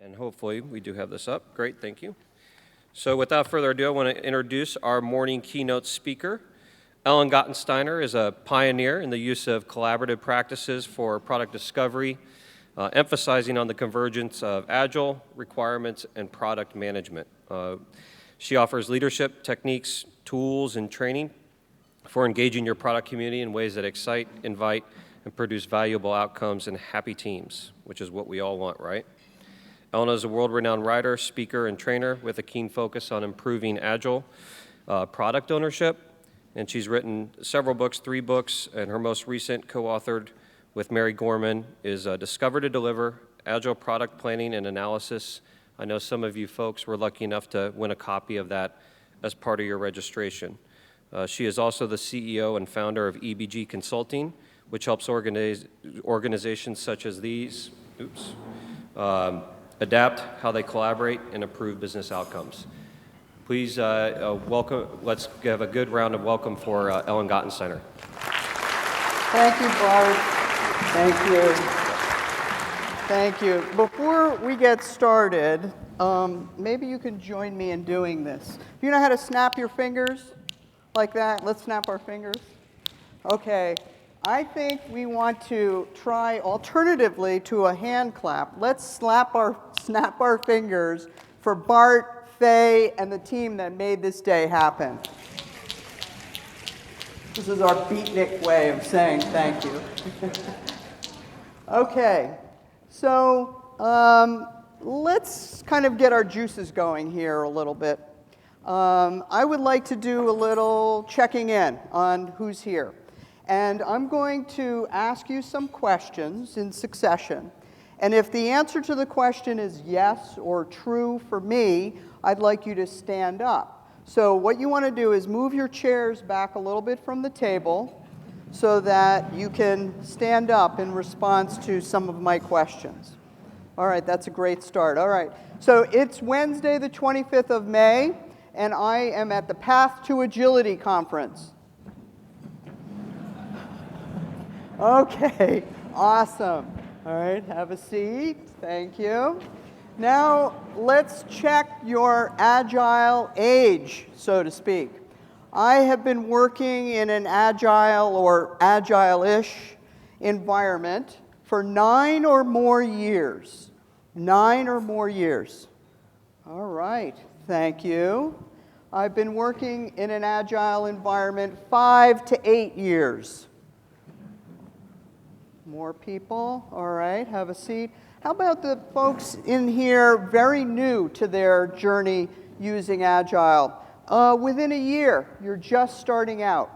And hopefully we do have this up. Great, thank you. So without further ado, I want to introduce our morning keynote speaker. Ellen Gottesdiener is a pioneer in the use of collaborative practices for product discovery, emphasizing on the convergence of agile requirements and product management. She offers leadership techniques, tools, and training for engaging your product community in ways that excite, invite, and produce valuable outcomes and happy teams, which is what we all want, right? Ellen is a world-renowned writer, speaker, and trainer with a keen focus on improving agile product ownership. And she's written several books, 3 books, and her most recent, co-authored with Mary Gorman, is Discover to Deliver, Agile Product Planning and Analysis. I know some of you folks were lucky enough to win a copy of that as part of your registration. She is also the CEO and founder of EBG Consulting, which helps organizations such as these, adapt how they collaborate and improve business outcomes. Please welcome, let's give a good round of welcome for Ellen Gottesdiener. Thank you, Bart. Thank you. Thank you. Before we get started, maybe you can join me in doing this. Do you know how to snap your fingers like that? Let's snap our fingers. Okay. I think we want to try alternatively to a hand clap. Let's snap our fingers for Bart, Faye, and the team that made this day happen. This is our beatnik way of saying thank you. Okay, so let's kind of get our juices going here a little bit. I would like to do a little checking in on who's here. And I'm going to ask you some questions in succession. And if the answer to the question is yes or true for me, I'd like you to stand up. So what you want to do is move your chairs back a little bit from the table so that you can stand up in response to some of my questions. All right, that's a great start. All right, so it's Wednesday, the 25th of May, and I am at the Path to Agility conference. Okay, awesome. All right, have a seat. Thank you. Now, let's check your agile age, so to speak. I have been working in an agile or agile-ish environment for 9 or more years. 9 or more years. All right, thank you. I've been working in an agile environment 5 to 8 years. More people, all right, have a seat. How about the folks in here very new to their journey using Agile? Within a year, you're just starting out.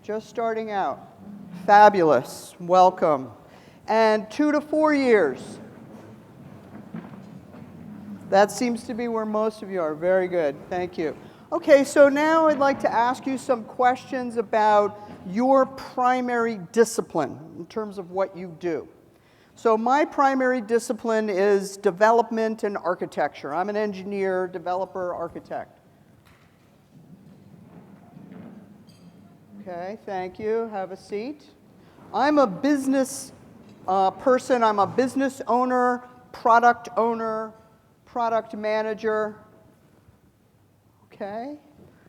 Just starting out. Fabulous, welcome. And 2 to 4 years. That seems to be where most of you are. Very good, thank you. Okay, so now I'd like to ask you some questions about your primary discipline in terms of what you do. So my primary discipline is development and architecture. I'm an engineer, developer, architect. Okay, thank you. Have a seat. I'm a business person. I'm a business owner, product manager. Okay,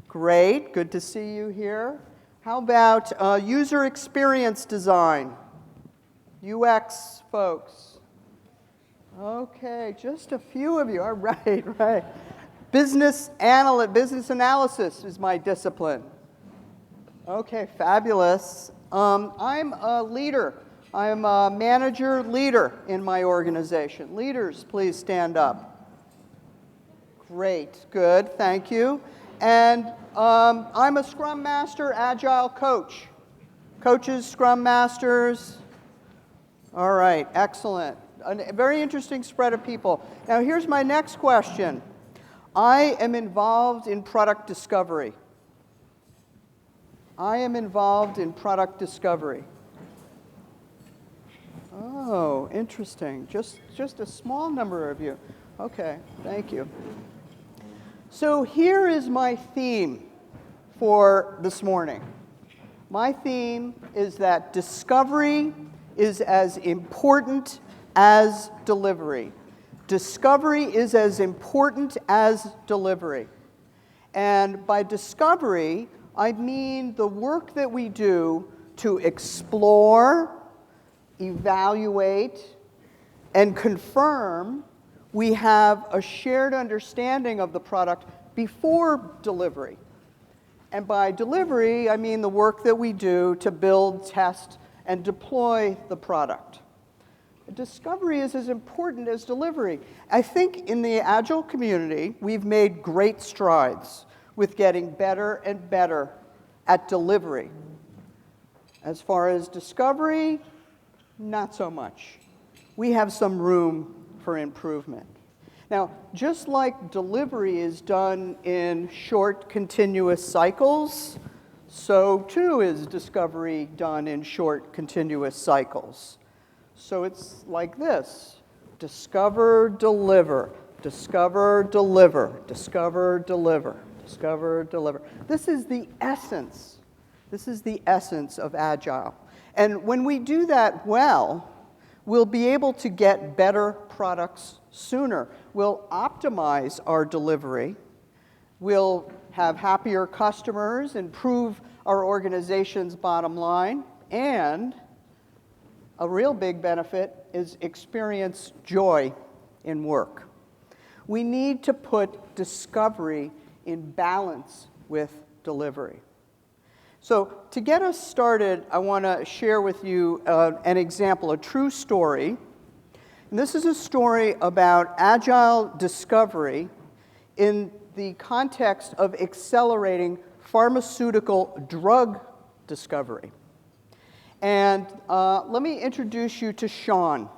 great. Good to see you here. How about user experience design? UX folks. Okay, just a few of you. All right, right. Business analysis is my discipline. Okay, fabulous. I'm a leader. I'm a manager leader in my organization. Leaders, please stand up. Great, good, thank you. And I'm a Scrum Master, Agile coach. Coaches, Scrum Masters. All right, excellent. A very interesting spread of people. Now here's my next question. I am involved in product discovery. I am involved in product discovery. Oh, interesting. Just a small number of you. Okay, thank you. So here is my theme for this morning. My theme is that discovery is as important as delivery. Discovery is as important as delivery. And by discovery, I mean the work that we do to explore, evaluate, and confirm we have a shared understanding of the product before delivery. And by delivery, I mean the work that we do to build, test, and deploy the product. Discovery is as important as delivery. I think in the Agile community, we've made great strides with getting better and better at delivery. As far as discovery, not so much. We have some room for improvement. Now, just like delivery is done in short, continuous cycles, so too is discovery done in short, continuous cycles. So it's like this: discover, deliver, discover, deliver, discover, deliver, discover, deliver. This is the essence. This is the essence of Agile. And when we do that well, we'll be able to get better products sooner. We'll optimize our delivery. We'll have happier customers, improve our organization's bottom line, and a real big benefit is experience joy in work. We need to put discovery in balance with delivery. So to get us started, I want to share with you an example, a true story. And this is a story about Agile Discovery in the context of accelerating pharmaceutical drug discovery. And let me introduce you to Sean.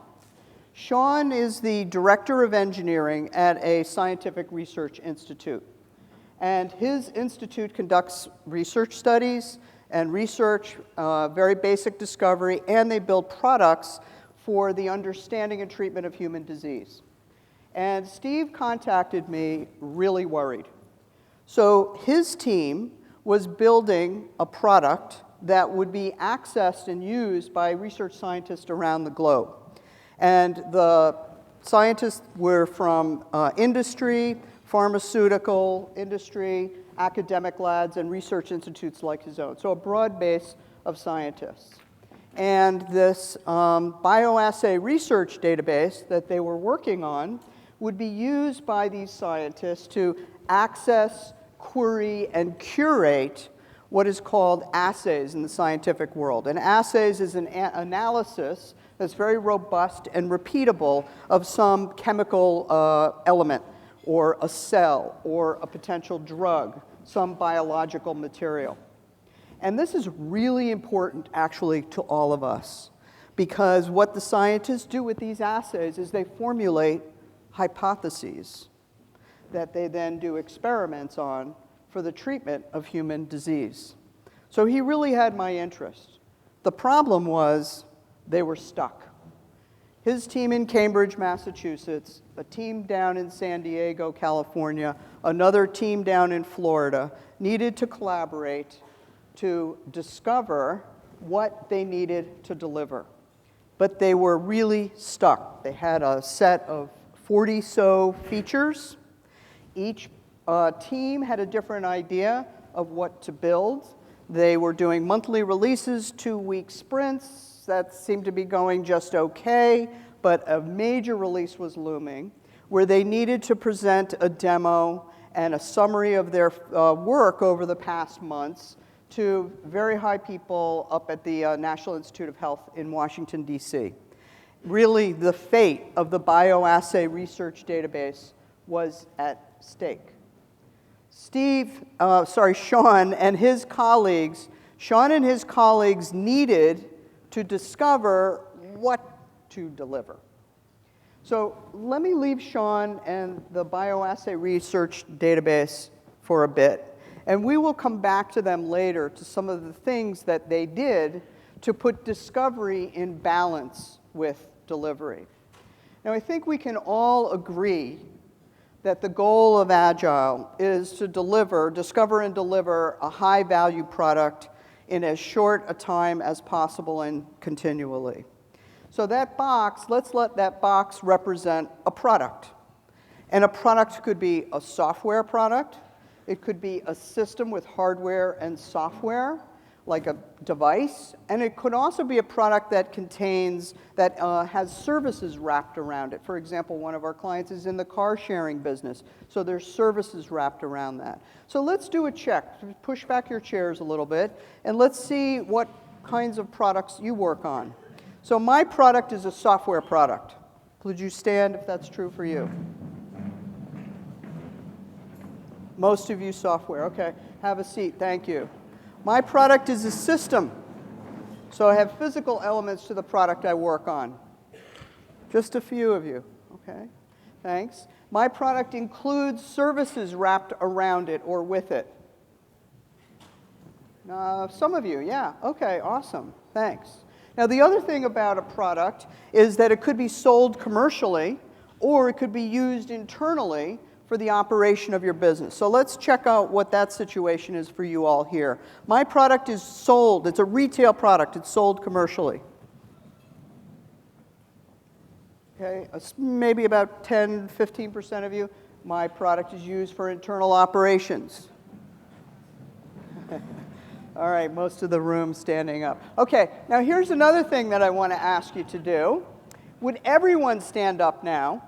Sean is the Director of Engineering at a scientific research institute. And his institute conducts research studies and research, very basic discovery, and they build products for the understanding and treatment of human disease. And Steve contacted me really worried. So his team was building a product that would be accessed and used by research scientists around the globe. And the scientists were from industry, pharmaceutical industry, academic labs, and research institutes like his own. So a broad base of scientists. And this bioassay research database that they were working on would be used by these scientists to access, query, and curate what is called assays in the scientific world. And assays is an analysis that's very robust and repeatable of some chemical element, or a cell, or a potential drug, some biological material. And this is really important, actually, to all of us, because what the scientists do with these assays is they formulate hypotheses that they then do experiments on for the treatment of human disease. So he really had my interest. The problem was they were stuck. His team in Cambridge, Massachusetts, a team down in San Diego, California, another team down in Florida, needed to collaborate to discover what they needed to deliver. But they were really stuck. They had a set of 40-so features. Each team had a different idea of what to build. They were doing monthly releases, 2-week sprints. That seemed to be going just okay, but a major release was looming, where they needed to present a demo and a summary of their work over the past months to very high people up at the National Institute of Health in Washington, D.C. Really, the fate of the bioassay research database was at stake. Sean and his colleagues needed to discover what to deliver. So let me leave Sean and the bioassay research database for a bit, and we will come back to them later to some of the things that they did to put discovery in balance with delivery. Now, I think we can all agree that the goal of Agile is to discover and deliver a high-value product in as short a time as possible and continually. So that box, let's let that box represent a product. And a product could be a software product. It could be a system with hardware and software, like a device. And it could also be a product that has services wrapped around it. For example, one of our clients is in the car sharing business, so there's services wrapped around that. So let's do a check. Push back your chairs a little bit, and let's see what kinds of products you work on. So my product is a software product. Could you stand if that's true for you? Most of you software. Okay, have a seat. Thank you. My product is a system. So I have physical elements to the product I work on. Just a few of you. Okay, thanks. My product includes services wrapped around it or with it. Some of you, yeah. Okay, awesome. Thanks. Now, the other thing about a product is that it could be sold commercially or it could be used internally for the operation of your business. So let's check out what that situation is for you all here. My product is sold. It's a retail product. It's sold commercially. Okay, maybe about 10, 15% of you. My product is used for internal operations. All right, most of the room standing up. Okay, now here's another thing that I want to ask you to do. Would everyone stand up now?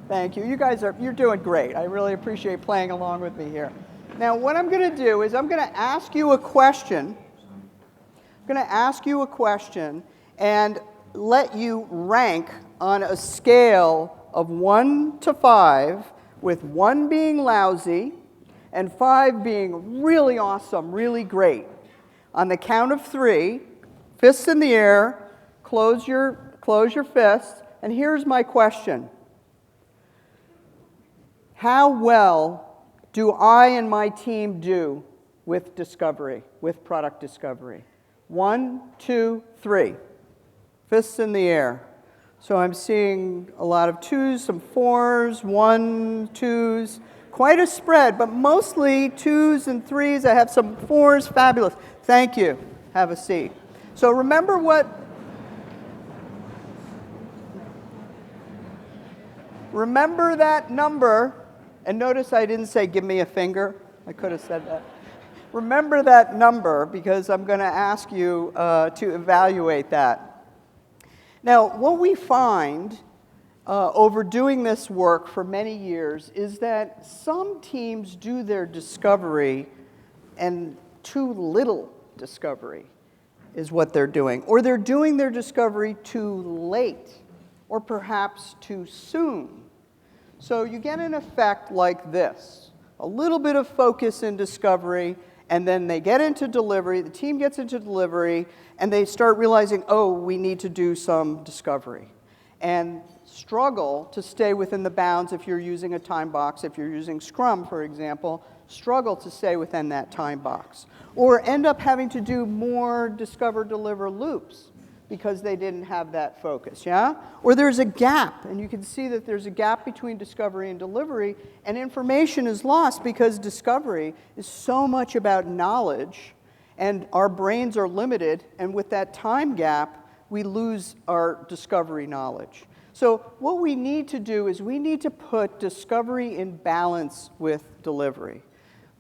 Thank you. You're doing great. I really appreciate playing along with me here. Now, what I'm going to do is I'm going to ask you a question. I'm going to ask you a question and let you rank on a scale of 1 to 5, with 1 being lousy and 5 being really awesome, really great. On the count of 3, fists in the air, close your fists, and here's my question. How well do I and my team do with discovery, with product discovery? 1, 2, 3. Fists in the air. So I'm seeing a lot of 2s, some 4s, 1, 2s. Quite a spread, but mostly 2s and 3s. I have some 4s. Fabulous. Thank you. Have a seat. So remember that number. And notice I didn't say, give me a finger. I could have said that. Remember that number, because I'm going to ask you to evaluate that. Now, what we find over doing this work for many years is that some teams do their discovery and too little discovery is what they're doing. Or they're doing their discovery too late, or perhaps too soon. So you get an effect like this. A little bit of focus in discovery, and then they get into delivery, the team gets into delivery, and they start realizing, oh, we need to do some discovery. And struggle to stay within the bounds if you're using a time box. If you're using Scrum, for example, struggle to stay within that time box. Or end up having to do more discover, deliver loops because they didn't have that focus, yeah? Or there's a gap, and you can see that there's a gap between discovery and delivery, and information is lost because discovery is so much about knowledge, and our brains are limited, and with that time gap, we lose our discovery knowledge. So what we need to do is we need to put discovery in balance with delivery.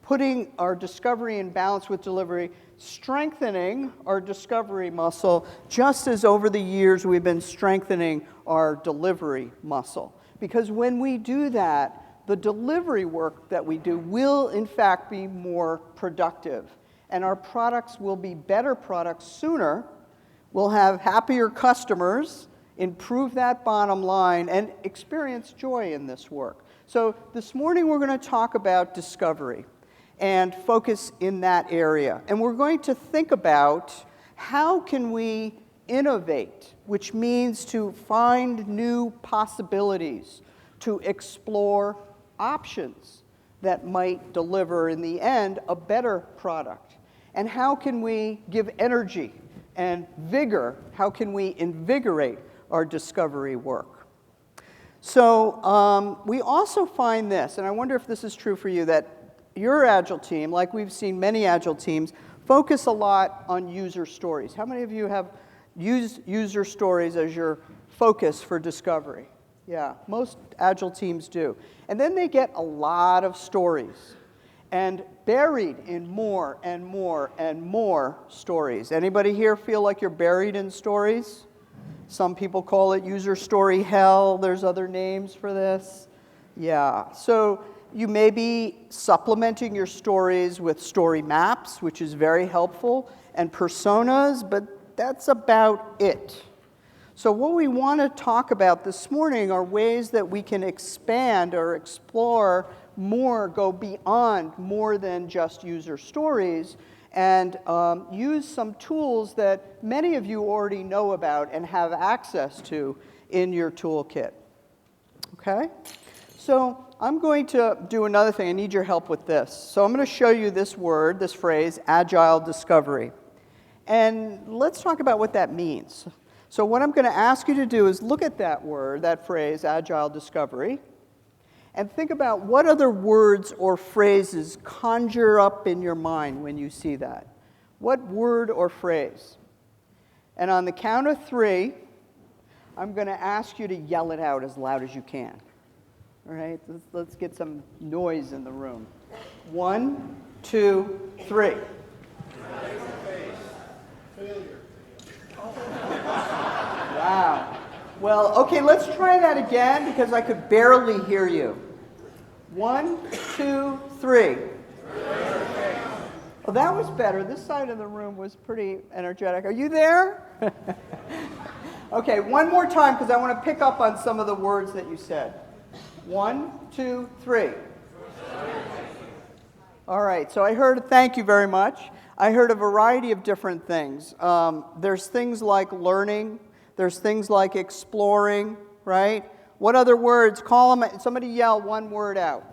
Putting our discovery in balance with delivery, strengthening our discovery muscle, just as over the years we've been strengthening our delivery muscle. Because when we do that, the delivery work that we do will, in fact, be more productive. And our products will be better products sooner. We'll have happier customers, improve that bottom line, and experience joy in this work. So this morning we're going to talk about discovery and focus in that area. And we're going to think about how can we innovate, which means to find new possibilities, to explore options that might deliver, in the end, a better product. And how can we give energy and vigor? How can we invigorate our discovery work? So we also find this, and I wonder if this is true for you, that your Agile team, like we've seen many Agile teams, focus a lot on user stories. How many of you have Use user stories as your focus for discovery. Yeah, most Agile teams do. And then they get a lot of stories. And buried in more and more and more stories. Anybody here feel like you're buried in stories? Some people call it user story hell. There's other names for this. Yeah, so you may be supplementing your stories with story maps, which is very helpful, and personas, but that's about it. So what we want to talk about this morning are ways that we can expand or explore more, go beyond more than just user stories, and use some tools that many of you already know about and have access to in your toolkit. Okay? So I'm going to do another thing. I need your help with this. So I'm going to show you this word, this phrase, Agile Discovery. And let's talk about what that means. So what I'm going to ask you to do is look at that word, that phrase, Agile Discovery, and think about what other words or phrases conjure up in your mind when you see that. What word or phrase? And on the count of 3, I'm going to ask you to yell it out as loud as you can. All right? Let's get some noise in the room. 1, 2, 3. Wow. Well, okay, let's try that again because I could barely hear you. 1, 2, 3. Well, that was better. This side of the room was pretty energetic. Are you there? Okay, one more time because I want to pick up on some of the words that you said. 1, 2, 3. All right, so I heard, thank you very much. I heard a variety of different things. There's things like learning. There's things like exploring, right? What other words? Call them. Somebody yell one word out.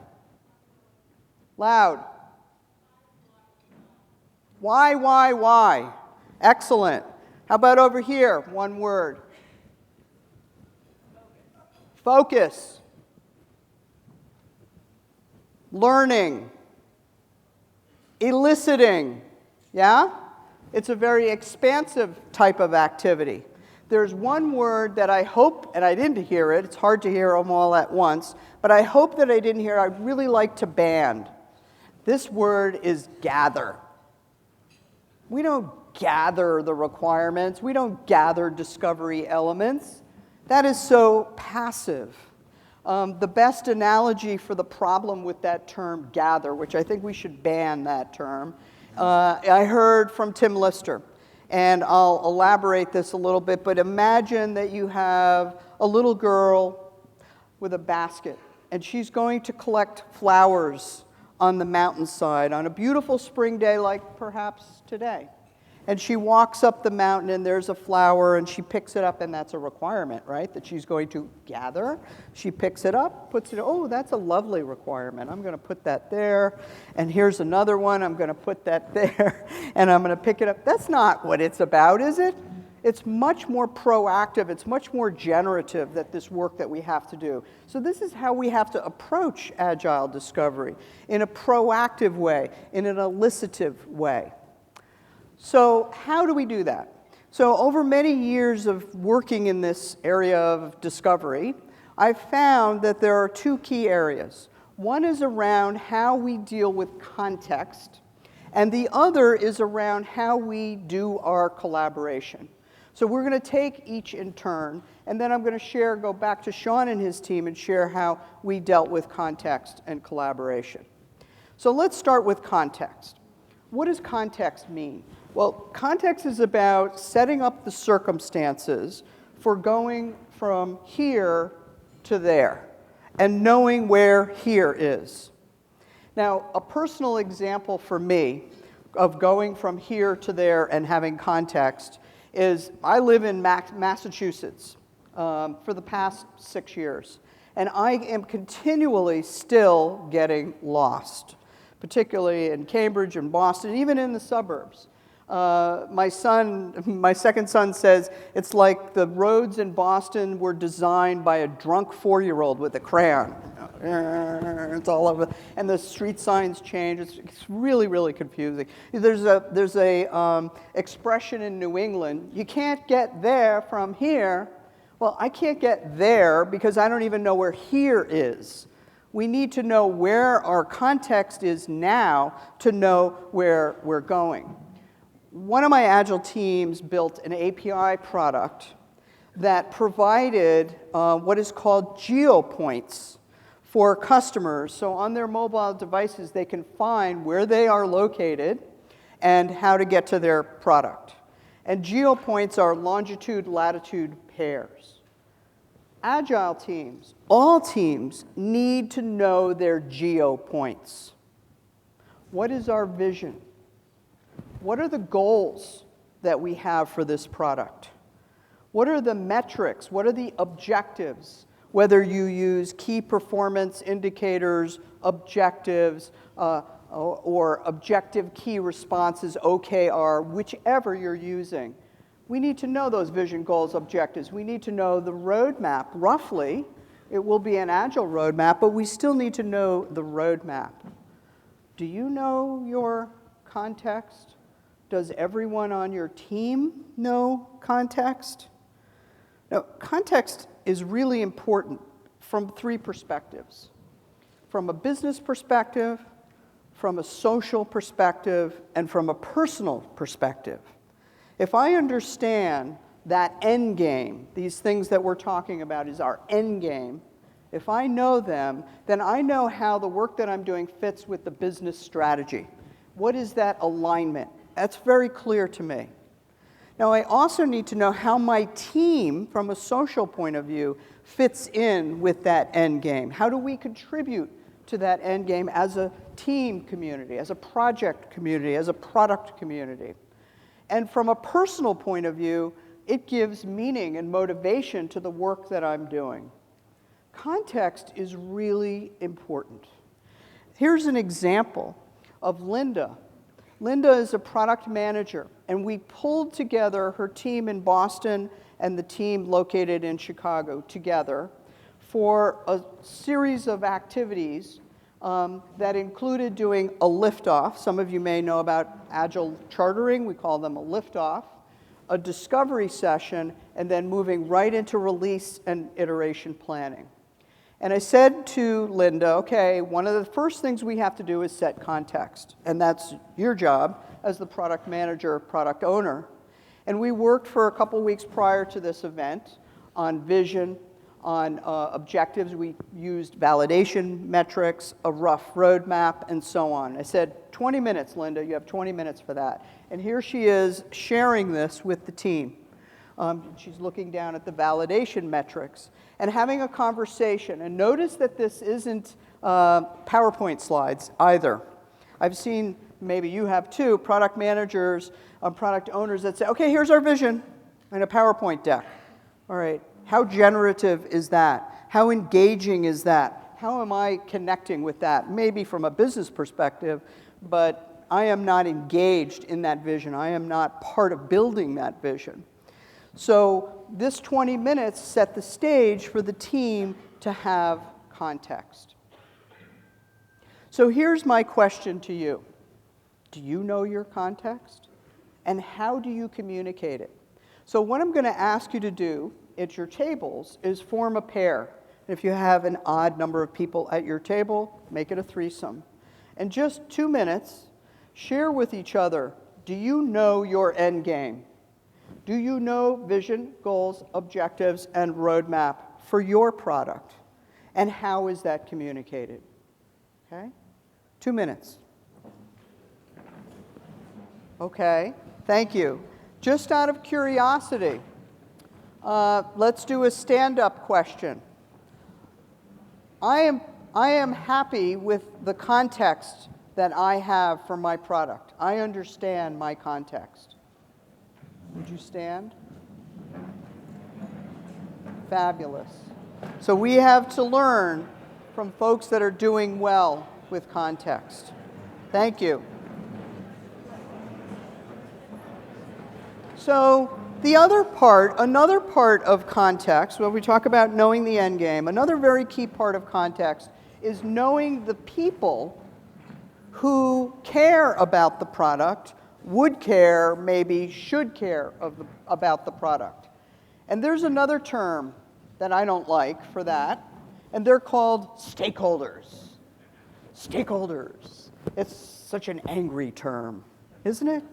Loud. Why? Excellent. How about over here? One word. Focus. Learning. Eliciting. Yeah? It's a very expansive type of activity. There's one word that I hope, and I didn't hear it, it's hard to hear them all at once, but I hope that I didn't hear it. I'd really like to band. This word is gather. We don't gather the requirements. We don't gather discovery elements. That is so passive. The best analogy for the problem with that term, gather, which I think we should ban that term, I heard from Tim Lister. And I'll elaborate this a little bit, but imagine that you have a little girl with a basket, and she's going to collect flowers on the mountainside on a beautiful spring day like perhaps today. And she walks up the mountain, and there's a flower, and she picks it up, and that's a requirement, right, that she's going to gather. She picks it up, puts it, oh, that's a lovely requirement. I'm going to put that there, and here's another one. I'm going to put that there, and I'm going to pick it up. That's not what it's about, is it? It's much more proactive. It's much more generative, that this work that we have to do. So this is how we have to approach Agile Discovery, in a proactive way, in an elicitive way. So how do we do that? So over many years of working in this area of discovery, I've found that there are 2 key areas. One is around how we deal with context, and the other is around how we do our collaboration. So we're going to take each in turn, and then I'm going to go back to Sean and his team and share how we dealt with context and collaboration. So let's start with context. What does context mean? Well, context is about setting up the circumstances for going from here to there and knowing where here is. Now, a personal example for me of going from here to there and having context is I live in Massachusetts for the past 6 years, and I am continually still getting lost, particularly in Cambridge and Boston, even in the suburbs. My second son says it's like the roads in Boston were designed by a drunk 4-year-old with a crayon. It's all over, and the street signs change. It's really, really confusing. There's a expression in New England, you can't get there from here. Well, I can't get there because I don't even know where here is. We need to know where our context is now to know where we're going. One of my Agile teams built an API product that provided what is called geopoints for customers. So on their mobile devices, they can find where they are located and how to get to their product. And geopoints are longitude-latitude pairs. Agile teams, all teams, need to know their geopoints. What is our vision? What are the goals that we have for this product? What are the metrics? What are the objectives? Whether you use key performance indicators, objectives, or objective key responses, OKR, whichever you're using. We need to know those vision, goals, objectives. We need to know the roadmap, roughly. It will be an Agile roadmap, but we still need to know the roadmap. Do you know your context? Does everyone on your team know context? Now, context is really important from three perspectives. From a business perspective, from a social perspective, and from a personal perspective. If I understand that end game, these things that we're talking about is our end game, if I know them, then I know how the work that I'm doing fits with the business strategy. What is that alignment? That's very clear to me. Now, I also need to know how my team, from a social point of view, fits in with that end game. How do we contribute to that end game as a team community, as a project community, as a product community? And from a personal point of view, it gives meaning and motivation to the work that I'm doing. Context is really important. Here's an example of Linda. Linda is a product manager, and we pulled together her team in Boston and the team located in Chicago together for a series of activities that included doing a liftoff. Some of you may know about Agile chartering. We call them a liftoff, a discovery session, and then moving right into release and iteration planning. And I said to Linda, okay, one of the first things we have to do is set context. And that's your job as the product manager, product owner. And we worked for a couple weeks prior to this event on vision, on objectives. We used validation metrics, a rough roadmap, and so on. I said, 20 minutes, Linda, you have 20 minutes for that. And here she is sharing this with the team. She's looking down at the validation metrics and having a conversation. And notice that this isn't PowerPoint slides either. I've seen, maybe you have too, product managers, product owners that say, okay, here's our vision, and a PowerPoint deck. All right, how generative is that? How engaging is that? How am I connecting with that? Maybe from a business perspective, but I am not engaged in that vision. I am not part of building that vision. So this 20 minutes set the stage for the team to have context. So here's my question to you. Do you know your context? And how do you communicate it? So what I'm going to ask you to do at your tables is form a pair. If you have an odd number of people at your table, make it a threesome. And just 2 minutes, share with each other, do you know your end game? Do you know vision, goals, objectives, and roadmap for your product? And how is that communicated? Okay? 2 minutes. Okay, thank you. Just out of curiosity, let's do a stand-up question. I am happy with the context that I have for my product. I understand my context. Would you stand? Fabulous. So we have to learn from folks that are doing well with context. Thank you. So the other part, another part of context, when we talk about knowing the end game, another very key part of context is knowing the people who care about the product, would care, maybe should care about the product. And there's another term that I don't like for that, and they're called stakeholders. Stakeholders. It's such an angry term, isn't it?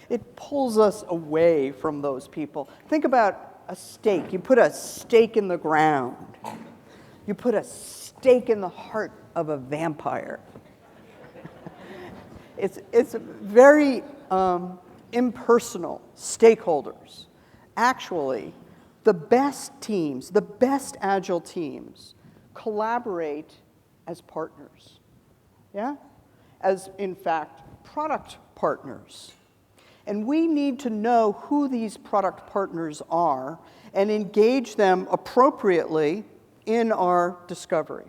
It pulls us away from those people. Think about a stake. You put a stake in the ground. You put a stake in the heart of a vampire. It's very impersonal. Stakeholders. Actually, the best teams, the best Agile teams, collaborate as partners. Yeah? As, in fact, product partners. And we need to know who these product partners are and engage them appropriately in our discovery.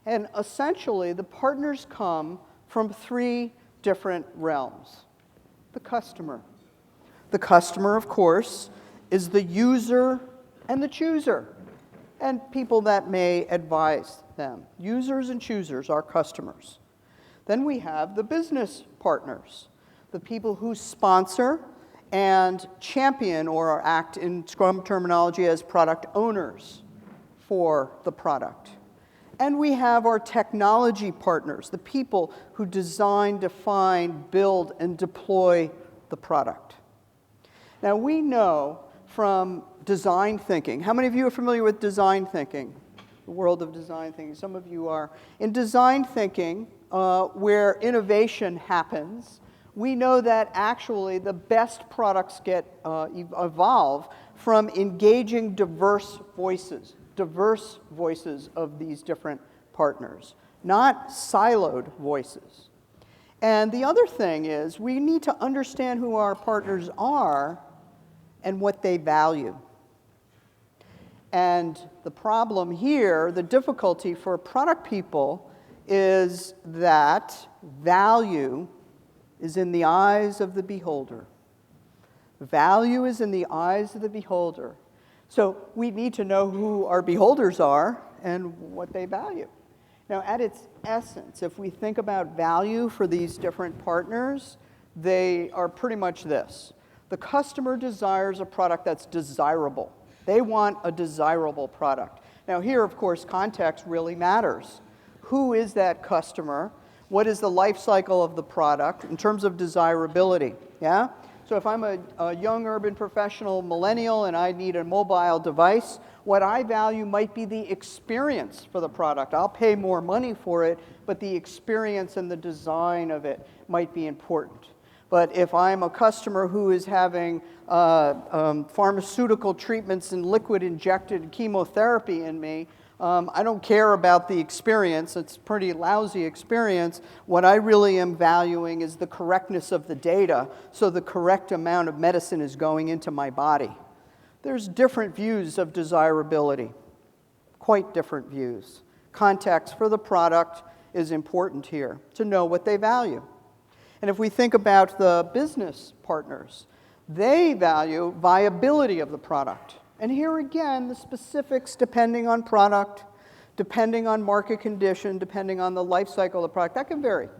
And essentially, the partners come from 3 different realms. The customer. The customer, of course, is the user and the chooser, and people that may advise them. Users and choosers are customers. Then we have the business partners, the people who sponsor and champion or act in Scrum terminology as product owners for the product. And we have our technology partners, the people who design, define, build, and deploy the product. Now we know from design thinking, how many of you are familiar with design thinking? The world of design thinking, some of you are. In design thinking, where innovation happens, we know that actually the best products evolve from engaging diverse voices of these different partners, not siloed voices. And the other thing is we need to understand who our partners are and what they value. And the problem here, the difficulty for product people, is that value is in the eyes of the beholder. Value is in the eyes of the beholder. So we need to know who our beholders are and what they value. Now, at its essence, if we think about value for these different partners, they are pretty much this. The customer desires a product that's desirable. They want a desirable product. Now here, of course, context really matters. Who is that customer? What is the life cycle of the product in terms of desirability? Yeah? So if I'm a young urban professional millennial and I need a mobile device, what I value might be the experience for the product. I'll pay more money for it, but the experience and the design of it might be important. But if I'm a customer who is having pharmaceutical treatments and liquid injected chemotherapy in me, I don't care about the experience. It's a pretty lousy experience. What I really am valuing is the correctness of the data, so the correct amount of medicine is going into my body. There's different views of desirability, quite different views. Context for the product is important here, to know what they value. And if we think about the business partners, they value viability of the product. And here again, the specifics depending on product, depending on market condition, depending on the life cycle of the product, that can vary.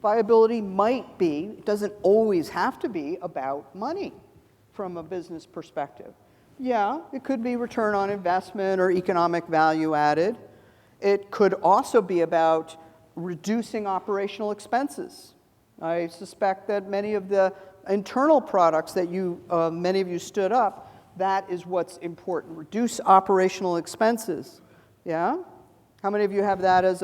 Viability might be, it doesn't always have to be about money from a business perspective. Yeah, it could be return on investment or economic value added. It could also be about reducing operational expenses. I suspect that many of the internal products that many of you stood up, that is what's important. Reduce operational expenses. Yeah? How many of you have that as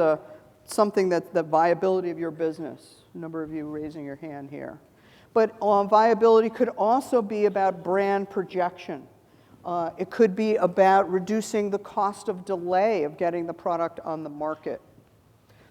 something that's the viability of your business? A number of you raising your hand here. But viability could also be about brand projection. It could be about reducing the cost of delay of getting the product on the market.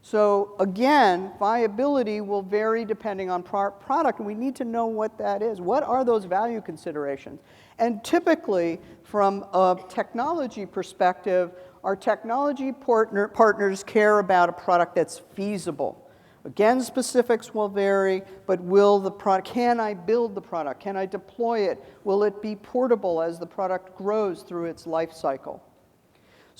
So again, viability will vary depending on product, and we need to know what that is. What are those value considerations? And typically, from a technology perspective, our technology partners care about a product that's feasible. Again, specifics will vary, but can I build the product? Can I deploy it? Will it be portable as the product grows through its life cycle?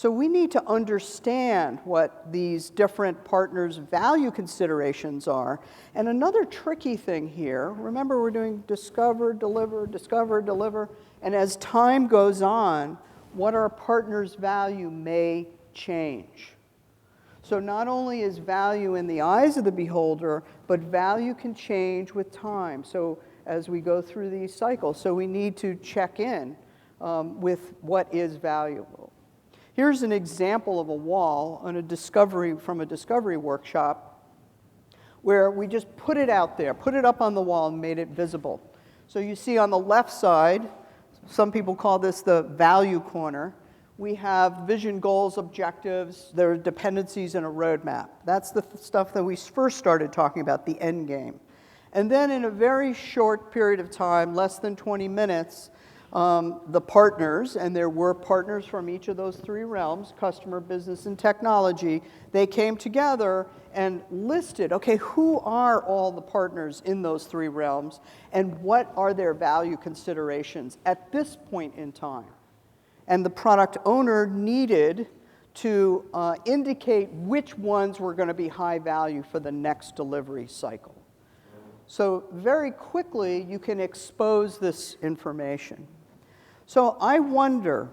So we need to understand what these different partners' value considerations are. And another tricky thing here, remember we're doing discover, deliver, and as time goes on, what our partner's value may change. So not only is value in the eyes of the beholder, but value can change with time. So as we go through these cycles, so we need to check in with what is valuable. Here's an example of a wall on from a discovery workshop where we just put it out there, put it up on the wall and made it visible. So you see on the left side, some people call this the value corner. We have vision, goals, objectives, there are dependencies and a roadmap. That's the stuff that we first started talking about, the end game. And then in a very short period of time, less than 20 minutes, the partners, and there were partners from each of those three realms, customer, business, and technology, they came together and listed, okay, who are all the partners in those three realms, and what are their value considerations at this point in time? And the product owner needed to indicate which ones were going to be high value for the next delivery cycle. So very quickly, you can expose this information. So I wonder,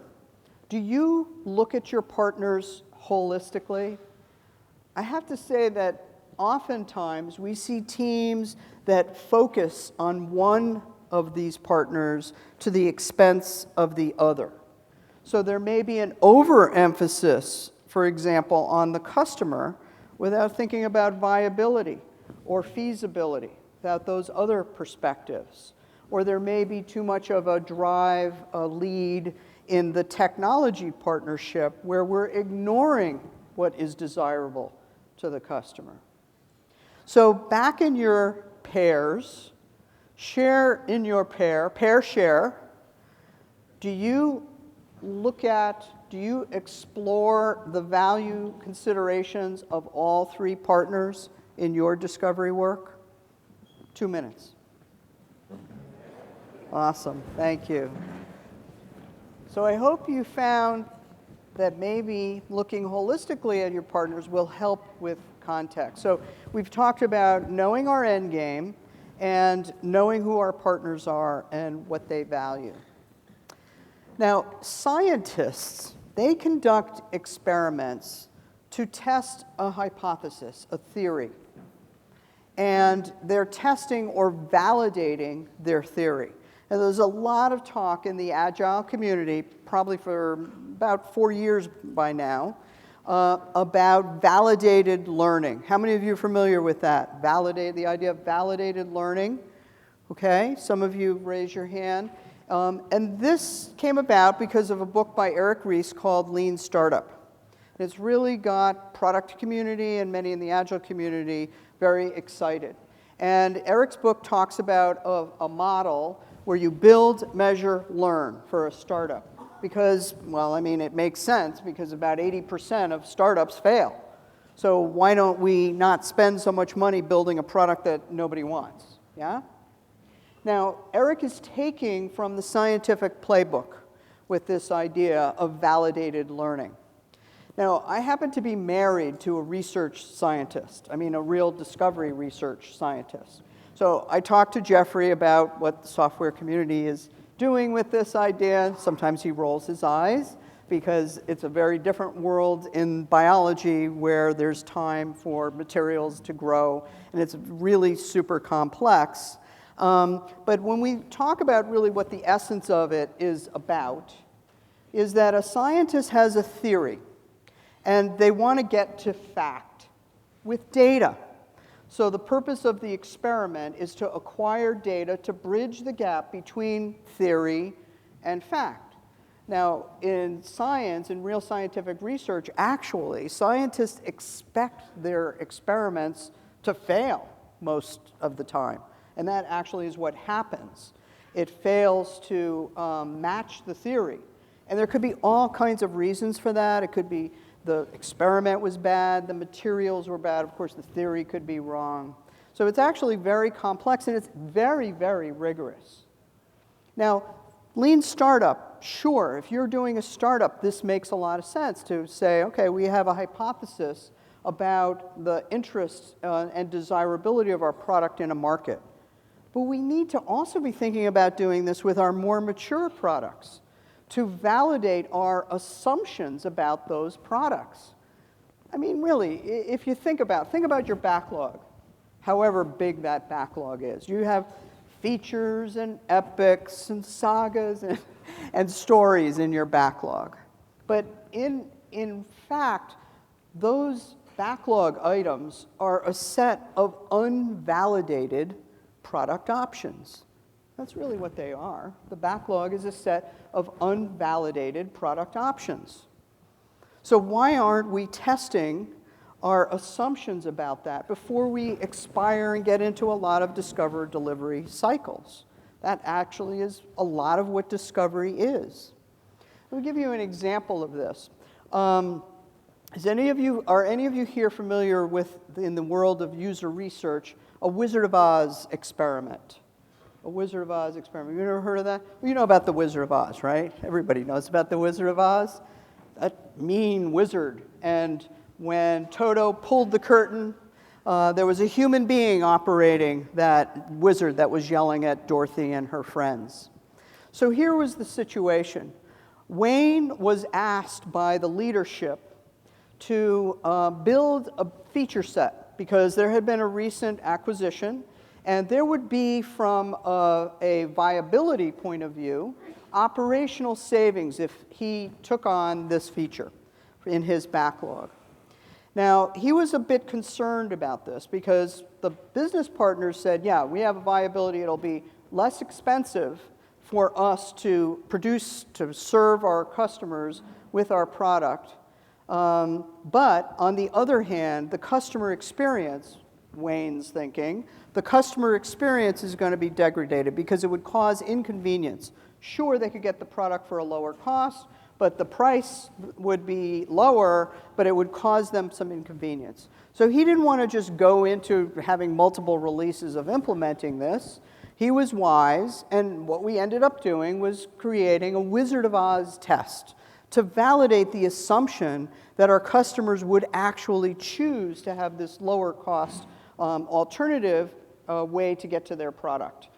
do you look at your partners holistically? I have to say that oftentimes we see teams that focus on one of these partners to the expense of the other. So there may be an overemphasis, for example, on the customer without thinking about viability or feasibility, without those other perspectives. Or there may be too much of a drive, a lead in the technology partnership where we're ignoring what is desirable to the customer. So back in your pairs, share in your pair share. Do you explore the value considerations of all three partners in your discovery work? 2 minutes. Awesome, thank you. So I hope you found that maybe looking holistically at your partners will help with context. So we've talked about knowing our end game and knowing who our partners are and what they value. Now, scientists, they conduct experiments to test a hypothesis, a theory. And they're testing or validating their theory. And there's a lot of talk in the Agile community, probably for about 4 years by now, about validated learning. How many of you are familiar with that? The idea of validated learning. Okay, some of you raise your hand. And this came about because of a book by Eric Ries called Lean Startup. And it's really got product community and many in the Agile community very excited. And Eric's book talks about a model where you build, measure, learn for a startup. Because, well, I mean, it makes sense because about 80% of startups fail. So why don't we not spend so much money building a product that nobody wants? Yeah? Now, Eric is taking from the scientific playbook with this idea of validated learning. Now, I happen to be married to a research scientist, a real discovery research scientist. So I talked to Jeffrey about what the software community is doing with this idea. Sometimes he rolls his eyes because it's a very different world in biology where there's time for materials to grow, and it's really super complex. But when we talk about really what the essence of it is about, is that a scientist has a theory, and they want to get to fact with data. So the purpose of the experiment is to acquire data to bridge the gap between theory and fact. Now, in science, in real scientific research, actually, scientists expect their experiments to fail most of the time. And that actually is what happens. It fails to match the theory. And there could be all kinds of reasons for that. It could be the experiment was bad, the materials were bad, of course the theory could be wrong. So it's actually very complex and it's very, very rigorous. Now, Lean startup, sure, if you're doing a startup, this makes a lot of sense to say, okay, we have a hypothesis about the interests and desirability of our product in a market. But we need to also be thinking about doing this with our more mature products to validate our assumptions about those products. I mean, really, if you think about your backlog, however big that backlog is. You have features and epics and sagas and stories in your backlog. But in fact, those backlog items are a set of unvalidated product options. That's really what they are. The backlog is a set of unvalidated product options. So why aren't we testing our assumptions about that before we expire and get into a lot of discover delivery cycles? That actually is a lot of what discovery is. Let me give you an example of this. Are any of you here familiar with, in the world of user research, a Wizard of Oz experiment? A Wizard of Oz experiment. You ever heard of that? Well, you know about the Wizard of Oz, right? Everybody knows about the Wizard of Oz. That mean wizard. And when Toto pulled the curtain, there was a human being operating that wizard that was yelling at Dorothy and her friends. So here was the situation. Wayne was asked by the leadership to build a feature set because there had been a recent acquisition, and there would be, from a viability point of view, operational savings if he took on this feature in his backlog. Now, he was a bit concerned about this because the business partners said, yeah, we have a viability, it'll be less expensive for us to produce, to serve our customers with our product. But on the other hand, the customer experience, Wayne's thinking, the customer experience is going to be degraded because it would cause inconvenience. Sure, they could get the product for a lower cost, but the price would be lower, but it would cause them some inconvenience. So he didn't want to just go into having multiple releases of implementing this. He was wise, and what we ended up doing was creating a Wizard of Oz test to validate the assumption that our customers would actually choose to have this lower cost alternative way to get to their product,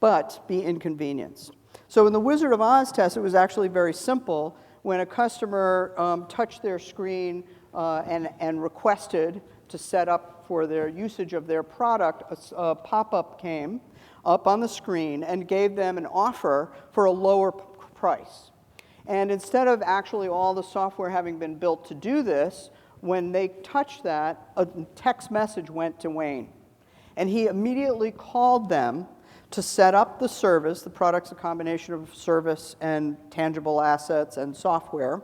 but be inconvenienced. So in the Wizard of Oz test, it was actually very simple. When a customer touched their screen and requested to set up for their usage of their product, a pop-up came up on the screen and gave them an offer for a lower price. And instead of actually all the software having been built to do this, when they touched that, a text message went to Wayne. And he immediately called them to set up the service. The product's a combination of service and tangible assets and software.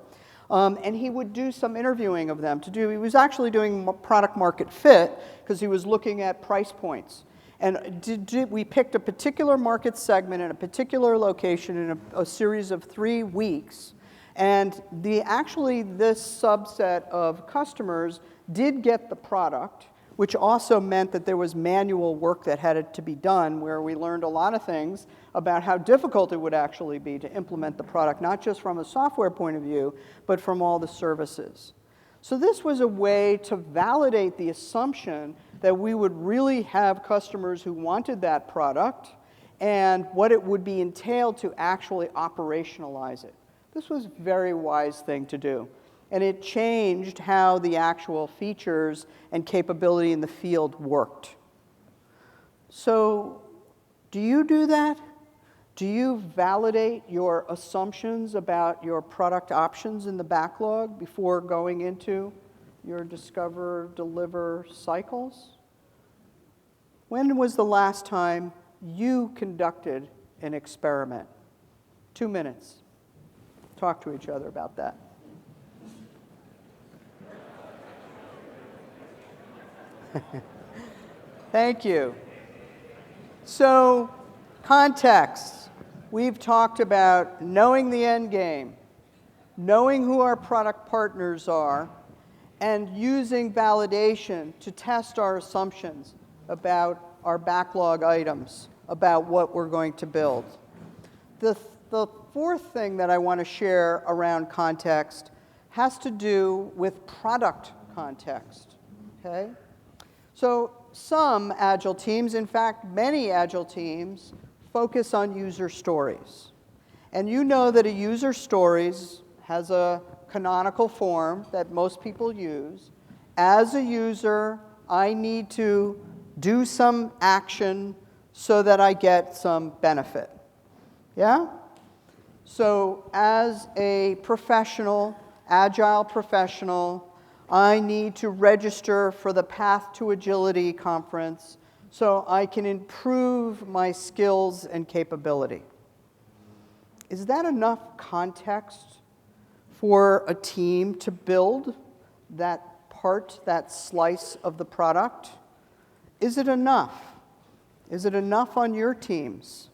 And he would do some interviewing of them he was actually doing product market fit because he was looking at price points. And we picked a particular market segment in a particular location in a series of 3 weeks. And this subset of customers did get the product, which also meant that there was manual work that had to be done, where we learned a lot of things about how difficult it would actually be to implement the product, not just from a software point of view, but from all the services. So this was a way to validate the assumption that we would really have customers who wanted that product and what it would be entailed to actually operationalize it. This was a very wise thing to do. And it changed how the actual features and capability in the field worked. So, do you do that? Do you validate your assumptions about your product options in the backlog before going into your discover, deliver cycles? When was the last time you conducted an experiment? 2 minutes. Talk to each other about that. Thank you. So, context. We've talked about knowing the end game, knowing who our product partners are, and using validation to test our assumptions about our backlog items, about what we're going to build. The fourth thing that I want to share around context has to do with product context, okay? So some Agile teams, in fact, many Agile teams, focus on user stories. And you know that a user stories has a canonical form that most people use. As a user, I need to do some action so that I get some benefit. Yeah? So as a professional, Agile professional, I need to register for the Path to Agility conference so I can improve my skills and capability. Is that enough context for a team to build that part, that slice of the product? Is it enough? Is it enough on your teams?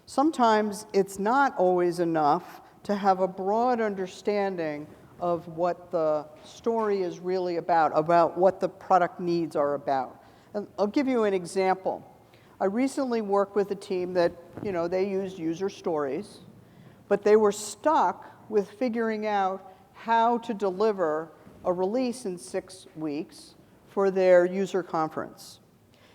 Sometimes it's not always enough to have a broad understanding of what the story is really about what the product needs are about. And I'll give you an example. I recently worked with a team that, they used user stories, but they were stuck with figuring out how to deliver a release in 6 weeks for their user conference.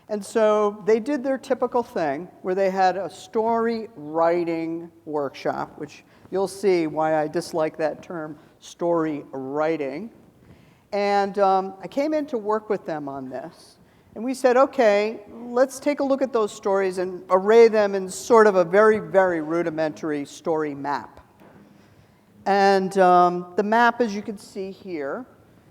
And so they did their typical thing where they had a story writing workshop, which you'll see why I dislike that term, story writing. And I came in to work with them on this. And we said, okay, let's take a look at those stories and array them in sort of a very, very rudimentary story map. And the map, as you can see here,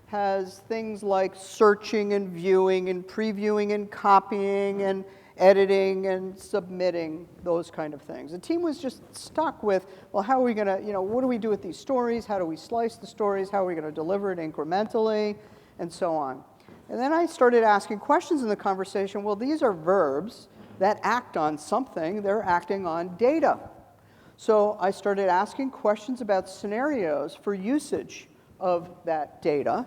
has things like searching and viewing and previewing and copying and editing and submitting, those kind of things. The team was just stuck with, well, how are we going to, what do we do with these stories? How do we slice the stories? How are we going to deliver it incrementally? And so on. And then I started asking questions in the conversation. Well, these are verbs that act on something. They're acting on data. So I started asking questions about scenarios for usage of that data.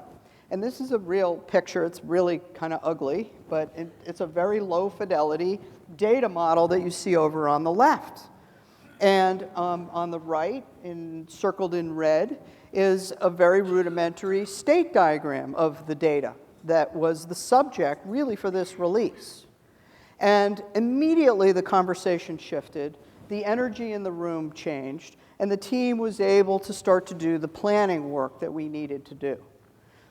And this is a real picture. It's really kind of ugly, but it's a very low fidelity data model that you see over on the left. And on the right, circled in red, is a very rudimentary state diagram of the data that was the subject, really, for this release. And immediately the conversation shifted, the energy in the room changed, and the team was able to start to do the planning work that we needed to do.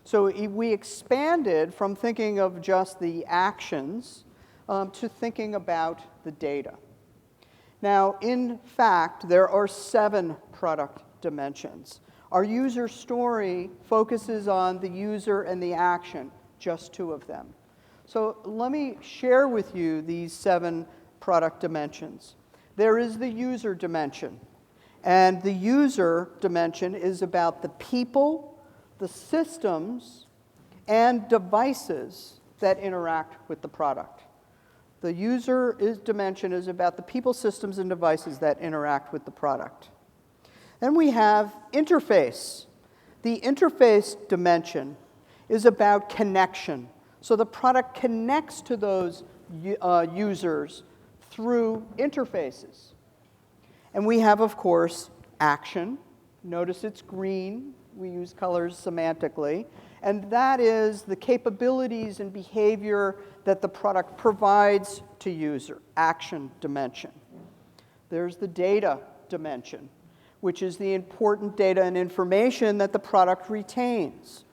So we expanded from thinking of just the actions to thinking about the data. Now, in fact, there are 7 product dimensions. Our user story focuses on the user and the action, just 2 of them. So let me share with you these 7 product dimensions. There is the user dimension. And the user dimension is about the people, the systems, and devices that interact with the product. The user dimension is about the people, systems, and devices that interact with the product. Then we have interface. The interface dimension is about connection. So the product connects to those users through interfaces. And we have, of course, action. Notice it's green. We use colors semantically. And that is the capabilities and behavior that the product provides to user, action dimension. There's the data dimension, which is the important data and information that the product retains.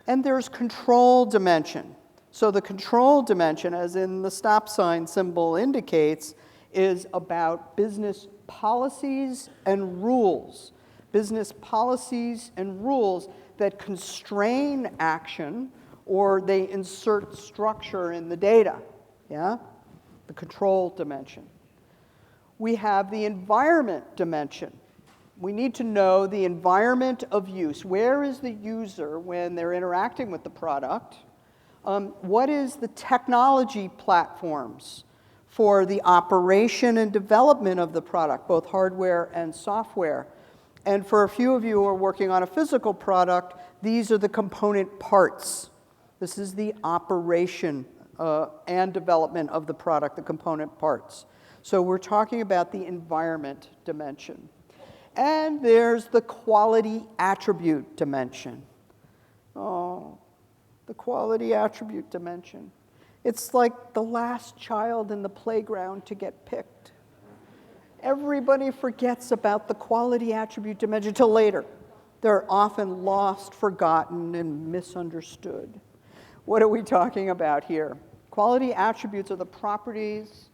And there's control dimension. So the control dimension, as in the stop sign symbol indicates, is about business policies and rules. Business policies and rules that constrain action or they insert structure in the data. Yeah? The control dimension. We have the environment dimension. We need to know the environment of use. Where is the user when they're interacting with the product? What is the technology platforms for the operation and development of the product, both hardware and software? And for a few of you who are working on a physical product, these are the component parts. This is the operation and development of the product, the component parts. So we're talking about the environment dimension. And there's the quality attribute dimension. Oh, the quality attribute dimension. It's like the last child in the playground to get picked. Everybody forgets about the quality attribute dimension until later. They're often lost, forgotten, and misunderstood. What are we talking about here? Quality attributes are the properties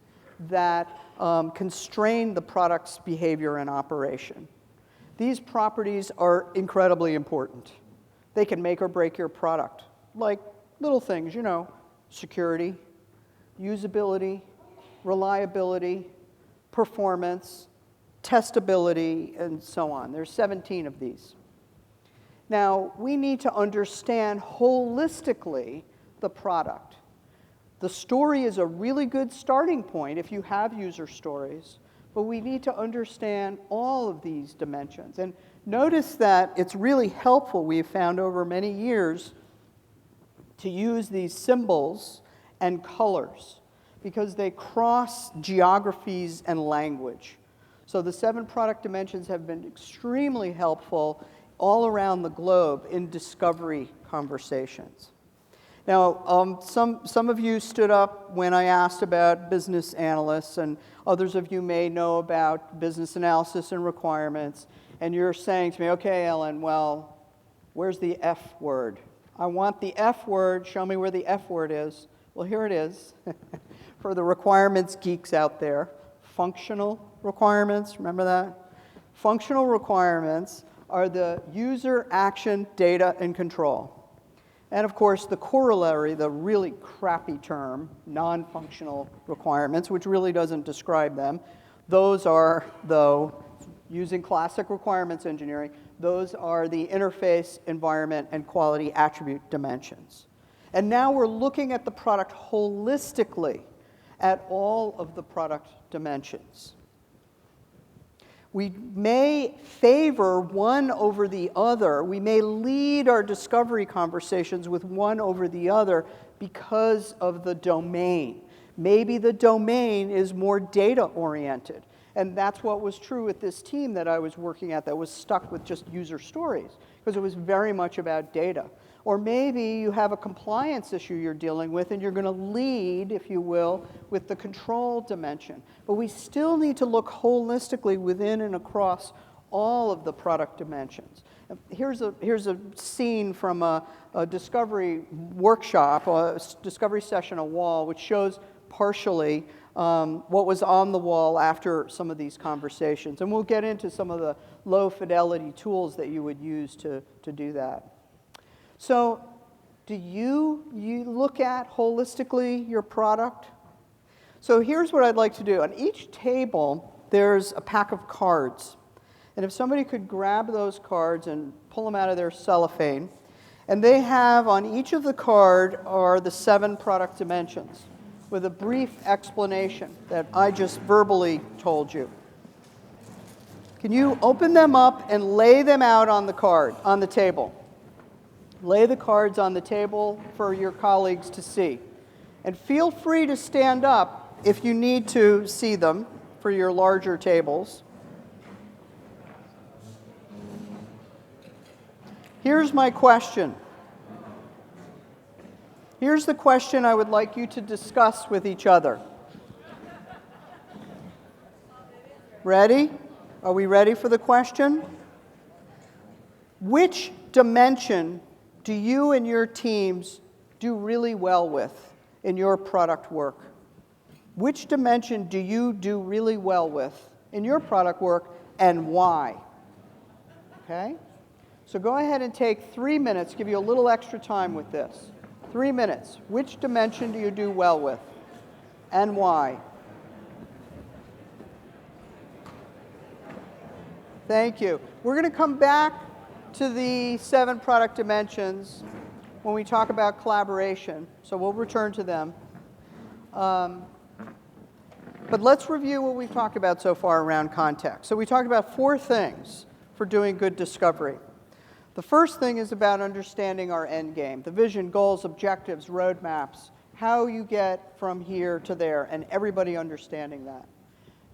that constrain the product's behavior and operation. These properties are incredibly important. They can make or break your product, like little things, you know, security, usability, reliability, performance, testability, and so on. There's 17 of these. Now, we need to understand holistically the product. The story is a really good starting point if you have user stories, but we need to understand all of these dimensions. And notice that it's really helpful, we've found over many years, to use these symbols and colors because they cross geographies and language. So the 7 product dimensions have been extremely helpful all around the globe in discovery conversations. Now, some of you stood up when I asked about business analysts, and others of you may know about business analysis and requirements, and you're saying to me, okay, Ellen, well, where's the F word? I want the F word. Show me where the F word is. Well, here it is for the requirements geeks out there. Functional requirements, remember that? Functional requirements are the user action, data, and control. And of course, the corollary, the really crappy term, non-functional requirements, which really doesn't describe them, those are, though, using classic requirements engineering, those are the interface, environment, and quality attribute dimensions. And now we're looking at the product holistically at all of the product dimensions. We may favor one over the other. We may lead our discovery conversations with one over the other because of the domain. Maybe the domain is more data-oriented. And that's what was true with this team that I was working at that was stuck with just user stories, because it was very much about data. Or maybe you have a compliance issue you're dealing with, and you're going to lead, if you will, with the control dimension. But we still need to look holistically within and across all of the product dimensions. Here's a scene from a discovery workshop, a discovery session, a wall, which shows partially what was on the wall after some of these conversations. And we'll get into some of the low-fidelity tools that you would use to do that. So do you look at holistically your product? So here's what I'd like to do. On each table, there's a pack of cards. And if somebody could grab those cards and pull them out of their cellophane, and they have on each of the card are the 7 product dimensions with a brief explanation that I just verbally told you. Can you open them up and lay them out on the card, on the table? Lay the cards on the table for your colleagues to see. And feel free to stand up if you need to see them for your larger tables. Here's my question. Here's the question I would like you to discuss with each other. Ready? Are we ready for the question? Which dimension do you and your teams do really well with in your product work? Which dimension do you do really well with in your product work, and why? Okay? So go ahead and take 3 minutes, give you a little extra time with this. 3 minutes. Which dimension do you do well with, and why? Thank you. We're going to come back to the 7 product dimensions when we talk about collaboration, so we'll return to them. But let's review what we've talked about so far around context. So we talked about 4 things for doing good discovery. The first thing is about understanding our end game, the vision, goals, objectives, roadmaps, how you get from here to there, and everybody understanding that.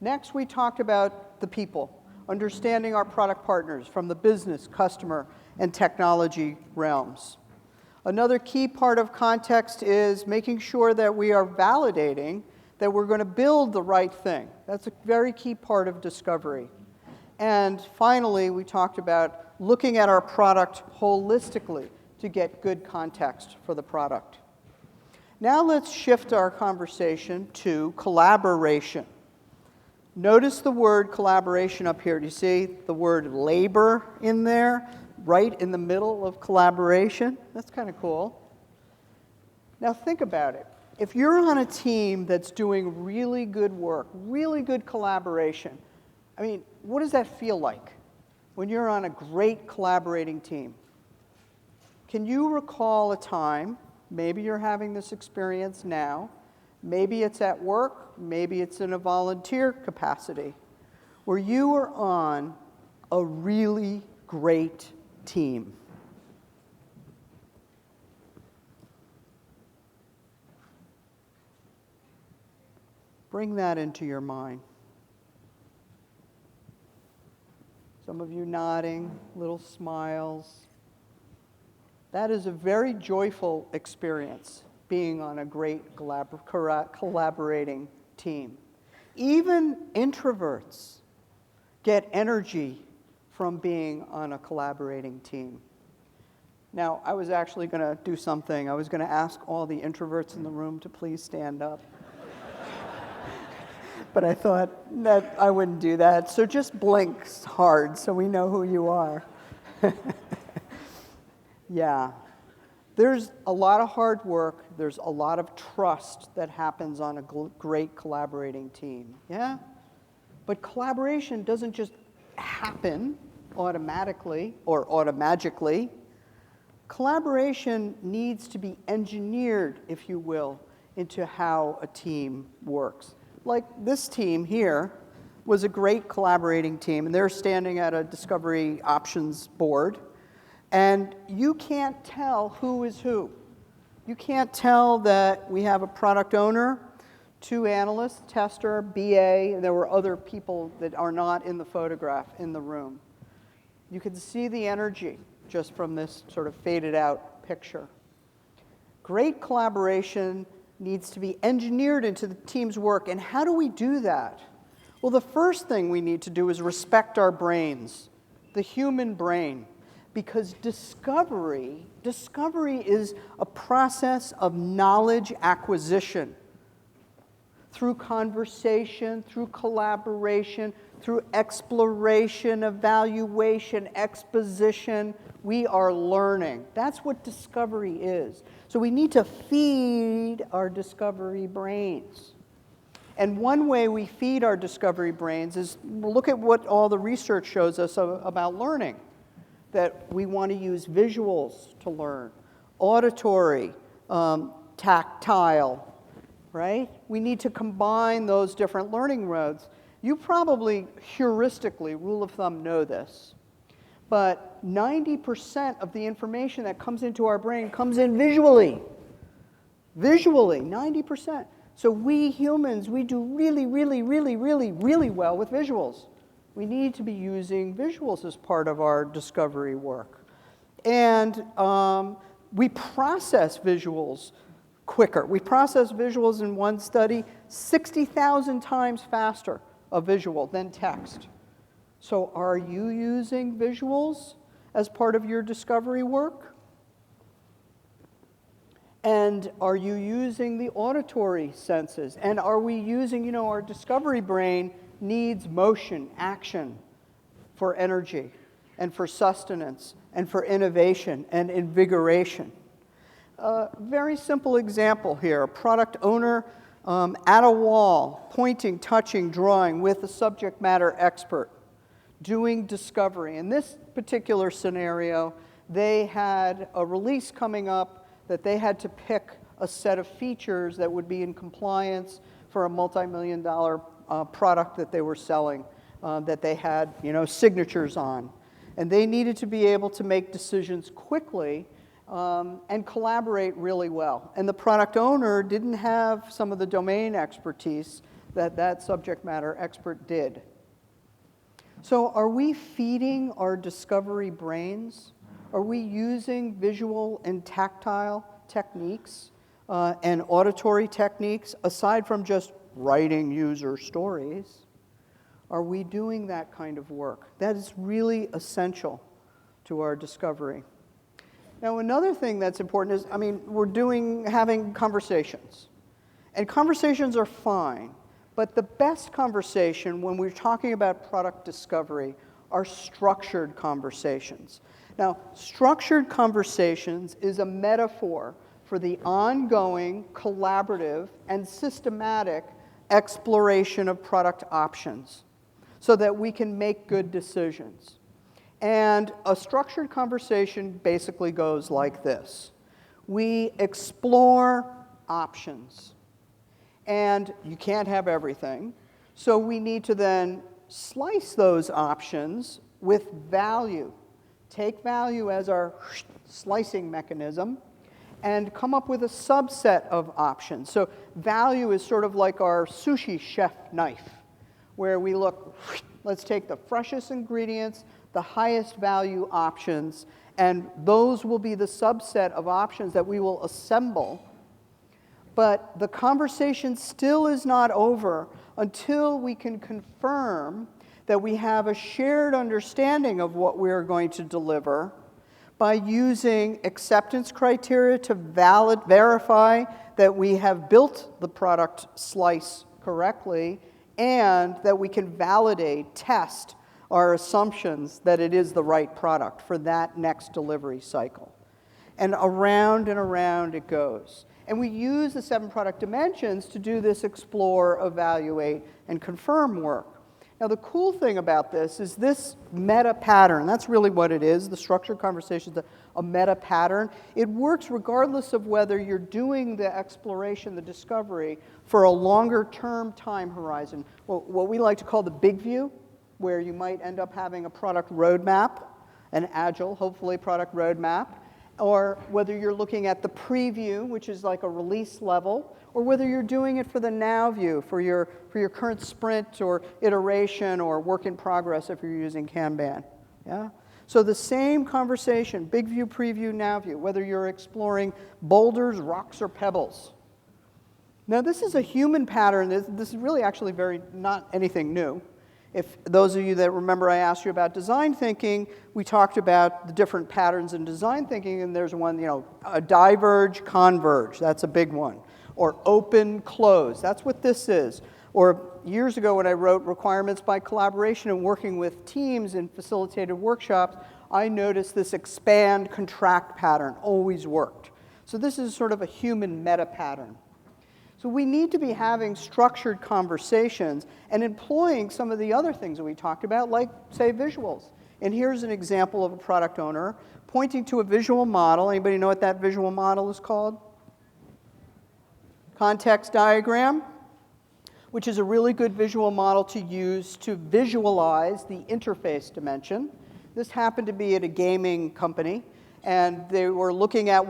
Next, we talked about the people, understanding our product partners from the business, customer, and technology realms. Another key part of context is making sure that we are validating that we're going to build the right thing. That's a very key part of discovery. And finally, we talked about looking at our product holistically to get good context for the product. Now let's shift our conversation to collaboration. Notice the word collaboration up here. Do you see the word labor in there, right in the middle of collaboration? That's kind of cool. Now think about it. If you're on a team that's doing really good work, really good collaboration, I mean, what does that feel like when you're on a great collaborating team? Can you recall a time, maybe you're having this experience now, maybe it's at work, maybe it's in a volunteer capacity, where you were on a really great team? Bring that into your mind. Some of you nodding, little smiles. That is a very joyful experience, being on a great collaborating team. Even introverts get energy from being on a collaborating team. Now, I was actually going to do something. I was going to ask all the introverts in the room to please stand up. But I thought that I wouldn't do that. So just blink hard so we know who you are. Yeah. There's a lot of hard work. There's a lot of trust that happens on a great collaborating team. Yeah? But collaboration doesn't just happen automatically or automagically. Collaboration needs to be engineered, if you will, into how a team works. Like this team here was a great collaborating team, and they're standing at a discovery options board, and you can't tell who is who. You can't tell that we have a product owner, 2 analysts, tester, BA, and there were other people that are not in the photograph in the room. You can see the energy just from this sort of faded out picture. Great collaboration needs to be engineered into the team's work. And how do we do that? Well, the first thing we need to do is respect our brains, the human brain, because discovery is a process of knowledge acquisition through conversation, through collaboration, through exploration, evaluation, exposition. We are learning. That's what discovery is. So we need to feed our discovery brains. And one way we feed our discovery brains is look at what all the research shows us about learning. That we want to use visuals to learn, auditory, tactile, right? We need to combine those different learning modes. You probably heuristically, rule of thumb, know this. But 90% of the information that comes into our brain comes in visually. Visually, 90%. So we humans, we do really, really, really, really, really well with visuals. We need to be using visuals as part of our discovery work. And we process visuals quicker. We process visuals in one study 60,000 times faster a visual than text. So are you using visuals as part of your discovery work? And are you using the auditory senses? And are we using, our discovery brain needs motion, action for energy and for sustenance and for innovation and invigoration. Very simple example here. A product owner at a wall, pointing, touching, drawing with a subject matter expert, doing discovery. In this particular scenario, they had a release coming up that they had to pick a set of features that would be in compliance for a multi-million-dollar product that they were selling, that they had, signatures on. And they needed to be able to make decisions quickly and collaborate really well. And the product owner didn't have some of the domain expertise that that subject matter expert did. So are we feeding our discovery brains? Are we using visual and tactile techniques and auditory techniques, aside from just writing user stories? Are we doing that kind of work? That is really essential to our discovery. Now, another thing that's important is, we're having conversations. And conversations are fine, but the best conversation when we're talking about product discovery are structured conversations. Now, structured conversations is a metaphor for the ongoing, collaborative, and systematic exploration of product options so that we can make good decisions. And a structured conversation basically goes like this. We explore options. And you can't have everything. So we need to then slice those options with value. Take value as our slicing mechanism and come up with a subset of options. So value is sort of like our sushi chef knife, where we look, let's take the freshest ingredients, the highest value options, and those will be the subset of options that we will assemble. But the conversation still is not over until we can confirm that we have a shared understanding of what we're going to deliver by using acceptance criteria to verify that we have built the product slice correctly and that we can validate, test our assumptions that it is the right product for that next delivery cycle. And around it goes. And we use the 7 product dimensions to do this explore, evaluate, and confirm work. Now, the cool thing about this is this meta pattern. That's really what it is. The structured conversation is a meta pattern. It works regardless of whether you're doing the exploration, the discovery, for a longer term time horizon, what we like to call the big view, where you might end up having a product roadmap, an agile, hopefully, product roadmap, or whether you're looking at the preview, which is like a release level, or whether you're doing it for the now view, for your current sprint or iteration or work in progress if you're using Kanban. Yeah? So the same conversation, big view, preview, now view, whether you're exploring boulders, rocks, or pebbles. Now this is a human pattern. This is really actually not anything new. If those of you that remember I asked you about design thinking, we talked about the different patterns in design thinking, and there's one, a diverge, converge, that's a big one. Or open, close, that's what this is. Or years ago when I wrote requirements by collaboration and working with teams in facilitated workshops, I noticed this expand, contract pattern always worked. So this is sort of a human meta pattern. So we need to be having structured conversations and employing some of the other things that we talked about, like, say, visuals. And here's an example of a product owner pointing to a visual model. Anybody know what that visual model is called? Context diagram, which is a really good visual model to use to visualize the interface dimension. This happened to be at a gaming company, and they were looking at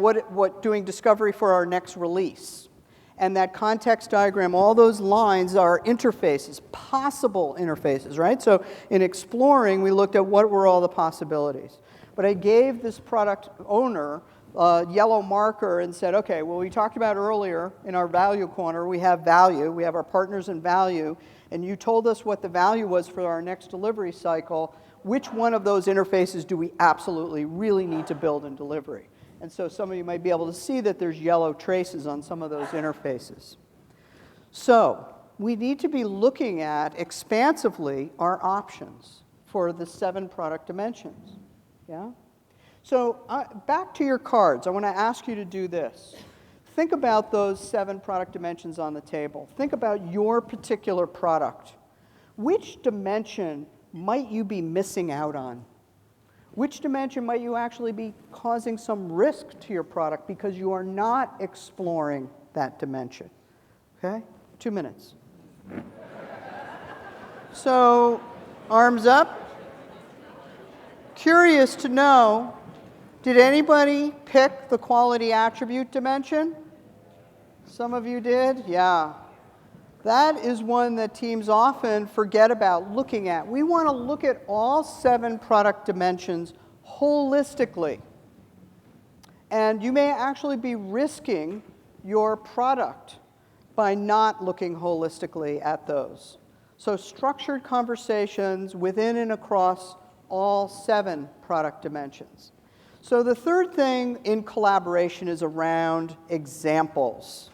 doing discovery for our next release. And that context diagram, all those lines are interfaces, possible interfaces, right? So in exploring, we looked at what were all the possibilities. But I gave this product owner a yellow marker and said, okay, well, we talked about earlier in our value corner, we have value, we have our partners in value, and you told us what the value was for our next delivery cycle. Which one of those interfaces do we absolutely really need to build in delivery? And so some of you might be able to see that there's yellow traces on some of those interfaces. So we need to be looking at expansively our options for the 7 product dimensions. Yeah? So back to your cards. I want to ask you to do this. Think about those 7 product dimensions on the table. Think about your particular product. Which dimension might you be missing out on? Which dimension might you actually be causing some risk to your product because you are not exploring that dimension? Okay? 2 minutes. So, arms up. Curious to know, did anybody pick the quality attribute dimension? Some of you did? Yeah. That is one that teams often forget about looking at. We want to look at all 7 product dimensions holistically. And you may actually be risking your product by not looking holistically at those. So structured conversations within and across all 7 product dimensions. So the third thing in collaboration is around examples.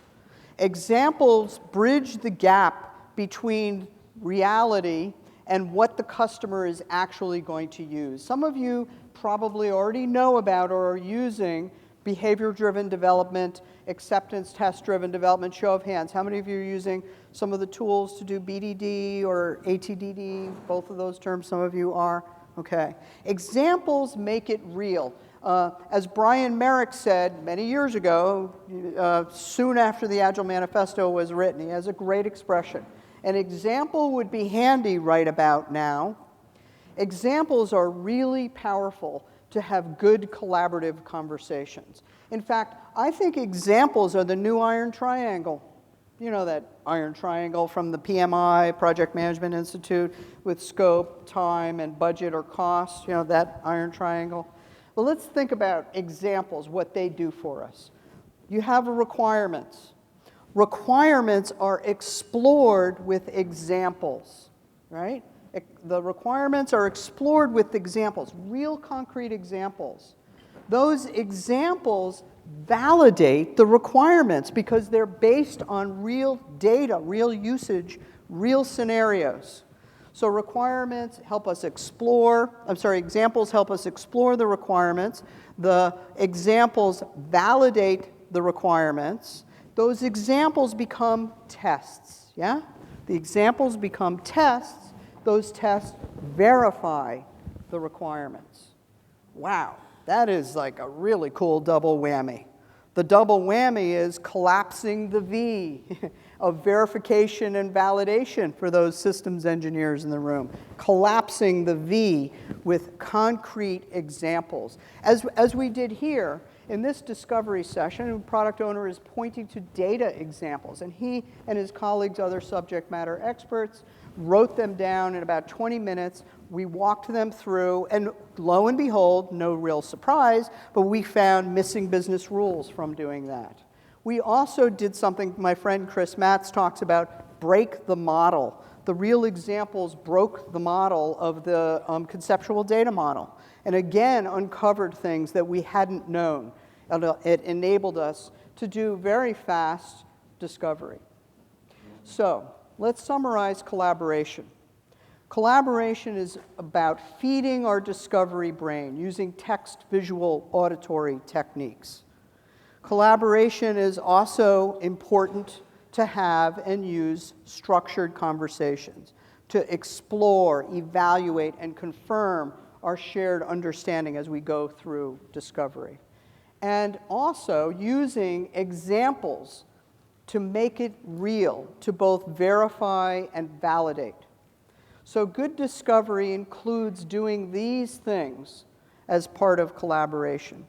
Examples bridge the gap between reality and what the customer is actually going to use. Some of you probably already know about or are using behavior-driven development, acceptance test-driven development. Show of hands. How many of you are using some of the tools to do BDD or ATDD? Both of those terms, some of you are. Okay. Examples make it real. As Brian Merrick said many years ago, soon after the Agile Manifesto was written, he has a great expression. An example would be handy right about now. Examples are really powerful to have good collaborative conversations. In fact, I think examples are the new iron triangle. You know that iron triangle from the PMI, Project Management Institute, with scope, time, and budget or cost, you know, that iron triangle. Well, let's think about examples, what they do for us. You have requirements. Requirements are explored with examples, right? The requirements are explored with examples, real concrete examples. Those examples validate the requirements because they're based on real data, real usage, real scenarios. So requirements help us explore, examples help us explore the requirements. The examples validate the requirements. Those examples become tests, yeah? The examples become tests. Those tests verify the requirements. Wow, that is like a really cool double whammy. The double whammy is collapsing the V of verification and validation for those systems engineers in the room. Collapsing the V with concrete examples. As we did here, in this discovery session, the product owner is pointing to data examples, and he and his colleagues, other subject matter experts, wrote them down in about 20 minutes. We walked them through, and lo and behold, no real surprise, but we found missing business rules from doing that. We also did something my friend Chris Matz talks about, break the model. The real examples broke the model of the conceptual data model, and again uncovered things that we hadn't known. It enabled us to do very fast discovery. So let's summarize collaboration. Collaboration is about feeding our discovery brain using text, visual, auditory techniques. Collaboration is also important to have and use structured conversations to explore, evaluate, and confirm our shared understanding as we go through discovery. And also using examples to make it real, to both verify and validate. So good discovery includes doing these things as part of collaboration.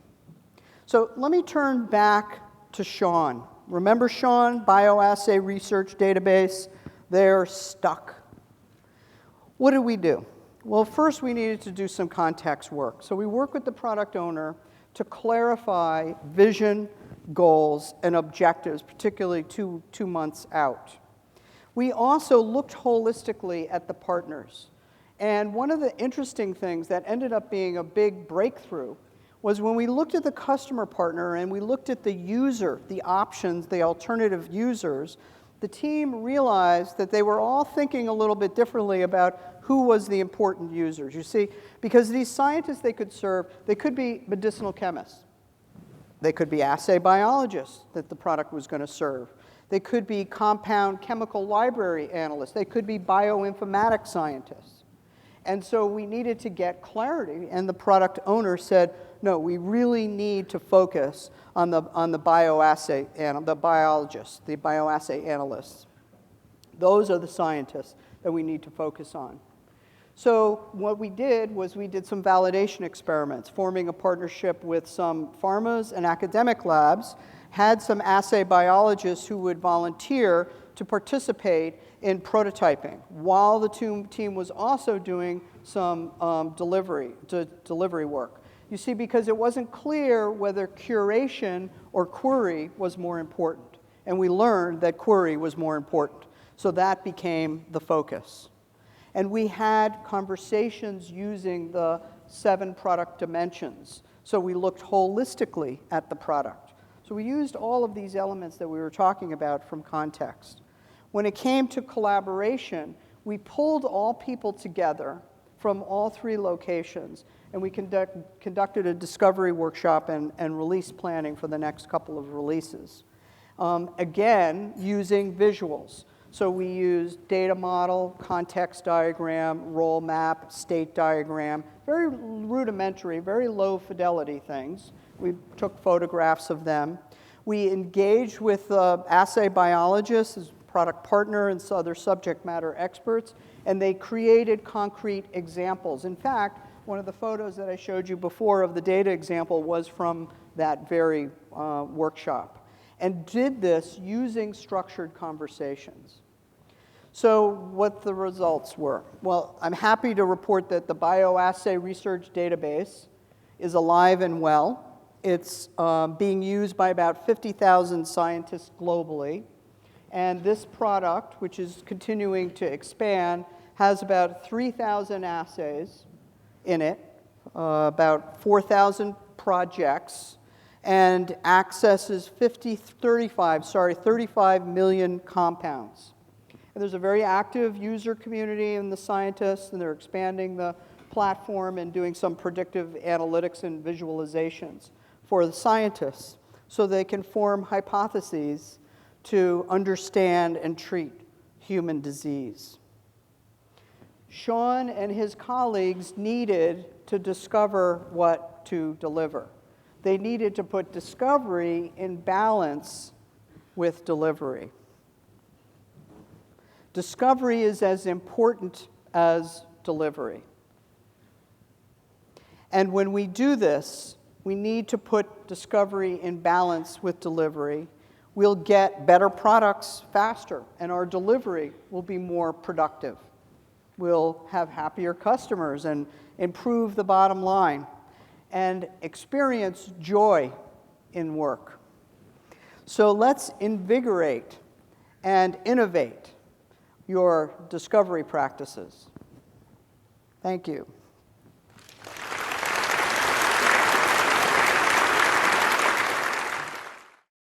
So let me turn back to Sean. Remember Sean, bioassay research database? They're stuck. What did we do? Well, first we needed to do some context work. So we worked with the product owner to clarify vision, goals, and objectives, particularly two months out. We also looked holistically at the partners. And one of the interesting things that ended up being a big breakthrough was when we looked at the customer partner and we looked at the user, the options, the alternative users, the team realized that they were all thinking a little bit differently about who was the important users. You see, because these scientists they could serve, they could be medicinal chemists. They could be assay biologists that the product was going to serve. They could be compound chemical library analysts. They could be bioinformatics scientists. And so we needed to get clarity, and the product owner said, no, we really need to focus on the bioassay and the biologists, the bioassay analysts. Those are the scientists that we need to focus on. So what we did was we did some validation experiments, forming a partnership with some pharmas and academic labs, had some assay biologists who would volunteer to participate in prototyping, while the team was also doing some delivery work. You see, because it wasn't clear whether curation or query was more important. And we learned that query was more important. So that became the focus. And we had conversations using the 7 product dimensions. So we looked holistically at the product. So we used all of these elements that we were talking about from context. When it came to collaboration, we pulled all people together from all 3 locations, and we conducted a discovery workshop and release planning for the next couple of releases. Again, using visuals. So we used data model, context diagram, role map, state diagram, very rudimentary, very low fidelity things. We took photographs of them. We engaged with assay biologists as product partner and other subject matter experts, and they created concrete examples. In fact, one of the photos that I showed you before of the data example was from that very workshop, and did this using structured conversations. So what the results were? Well, I'm happy to report that the bioassay research database is alive and well. It's being used by about 50,000 scientists globally. And this product, which is continuing to expand, has about 3,000 assays in it, about 4,000 projects, and accesses 35 million compounds. And there's a very active user community in the scientists, and they're expanding the platform and doing some predictive analytics and visualizations for the scientists so they can form hypotheses to understand and treat human disease. Sean and his colleagues needed to discover what to deliver. They needed to put discovery in balance with delivery. Discovery is as important as delivery. And when we do this, we need to put discovery in balance with delivery. We'll get better products faster, and our delivery will be more productive. We'll have happier customers and improve the bottom line and experience joy in work. So let's invigorate and innovate your discovery practices. Thank you.